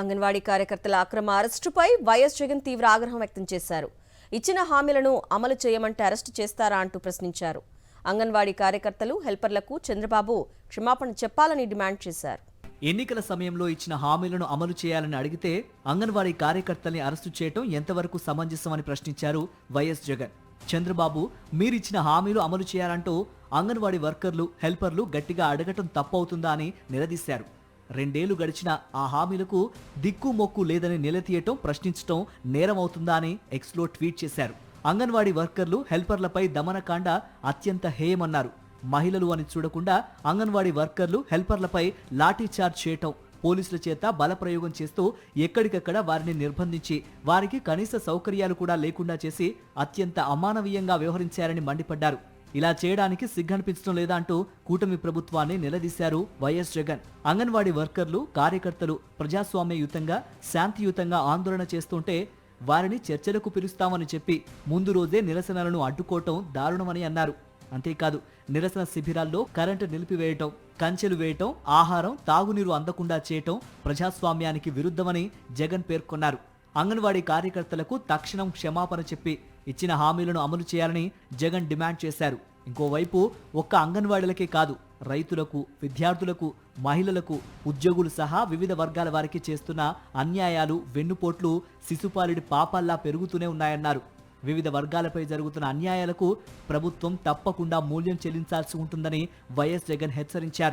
అంగన్వాడీ కార్యకర్తల అక్రమ అరెస్టుపై వైఎస్ జగన్ తీవ్ర ఆగ్రహం వ్యక్తం చేశారు. ఇచ్చిన హామీలను అమలు చేయమంటే అరెస్టు చేస్తారా అంటూ ప్రశ్నించారు. అంగన్వాడీ కార్యకర్తలు, హెల్పర్లకు చంద్రబాబు క్షమాపణ చెప్పాలని డిమాండ్ చేశారు. ఎన్నికల సమయంలో ఇచ్చిన హామీలను అమలు చేయాలని అడిగితే అంగన్వాడీ కార్యకర్తల్ని అరెస్టు చేయడం ఎంతవరకు సమంజసమని ప్రశ్నించారు వైఎస్ జగన్. చంద్రబాబు మీరిచ్చిన హామీలు అమలు చేయాలంటూ అంగన్వాడీ వర్కర్లు, హెల్పర్లు గట్టిగా అడగటం తప్పవుతుందా అని నిలదీశారు. 2 ఏళ్లు గడిచినా ఆ హామీలకు దిక్కు మొక్కు లేదని నిలదీయటం, ప్రశ్నించటం నేరమవుతుందా అని ఎక్స్లో ట్వీట్ చేశారు. అంగన్వాడీ వర్కర్లు, హెల్పర్లపై దమనకాండ అత్యంత హేయమన్నారు. మహిళలు అని చూడకుండా అంగన్వాడీ వర్కర్లు, హెల్పర్లపై లాఠీచార్జ్ చేయటం, పోలీసుల చేత బలప్రయోగం చేస్తూ ఎక్కడికక్కడ వారిని నిర్బంధించి వారికి కనీస సౌకర్యాలు కూడా లేకుండా చేసి అత్యంత అమానవీయంగా వ్యవహరించారని మండిపడ్డారు. ఇలా చేయడానికి సిగ్గనిపించడం లేదా అంటూ కూటమి ప్రభుత్వాన్ని నిలదీశారు వైఎస్ జగన్. అంగన్వాడీ వర్కర్లు, కార్యకర్తలు ప్రజాస్వామ్యయుతంగా, శాంతియుతంగా ఆందోళన చేస్తుంటే వారిని చర్చలకు పిలుస్తామని చెప్పి ముందు రోజే నిరసనలను అడ్డుకోవటం దారుణమని అన్నారు. అంతేకాదు, నిరసన శిబిరాల్లో కరెంటు నిలిపివేయటం, కంచెలు వేయటం, ఆహారం, తాగునీరు అందకుండా చేయటం ప్రజాస్వామ్యానికి విరుద్ధమని జగన్ పేర్కొన్నారు. అంగన్వాడీ కార్యకర్తలకు తక్షణం క్షమాపణ చెప్పి ఇచ్చిన హామీలను అమలు చేయాలని జగన్ డిమాండ్ చేశారు. ఇంకోవైపు ఒక్క అంగన్వాడీలకే కాదు, రైతులకు, విద్యార్థులకు, మహిళలకు, ఉద్యోగులు సహా వివిధ వర్గాల వారికి చేస్తున్న అన్యాయాలు, వెన్నుపోట్లు శిశుపాలుడి పాపాల్లా పెరుగుతూనే ఉన్నాయన్నారు. వివిధ వర్గాలపై జరుగుతున్న అన్యాయాలకు ప్రభుత్వం తప్పకుండా మూల్యం చెల్లించాల్సి ఉంటుందని వైఎస్ జగన్ హెచ్చరించారు.